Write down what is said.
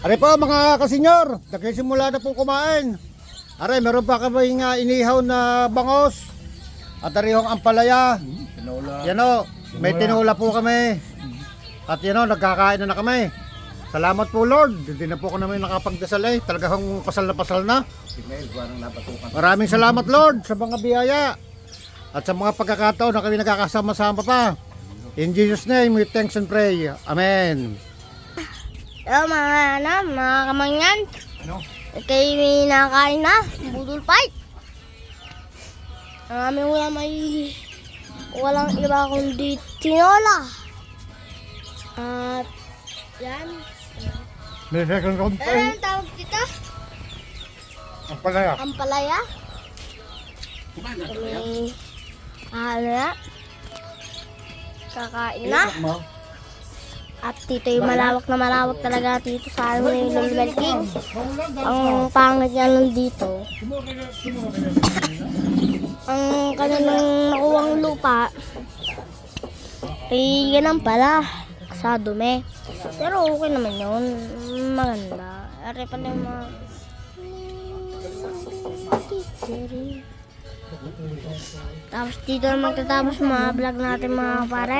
Are po mga kasenyor, nagsisimula na po kumain. Are, meron pa kami inihaw na bangos. At arihong ampalaya. Yan o, may tinula po kami. At yan o, nagkakain na kami. Salamat po Lord, hindi na po ako namin nakapagdasal eh. Talagang pasal na. Maraming salamat Lord sa mga biyaya. At sa mga pagkakataon na kami nagkakasama-sama pa. In Jesus' name, we thanks and pray. Amen. Hello mga kamangyan. Ano? Kayo may nakain na, budol fight. Ang aming ulam ay walang iba kundi tinola. At yan. May second round pa Ano eh. ang tawag dito? Ampalaya. Ampalaya. May ano na. Kakain na. At dito yung malawak na malawak talaga dito sa amin yung Lulubel King. Ang pangit niya lang dito. Ang kanilang nakuwang lupa ay ganun pala sa dumi. Pero okay naman yun. Maganda. Are pala yung mga tapos dito na magtatapos mga vlog natin mga pare.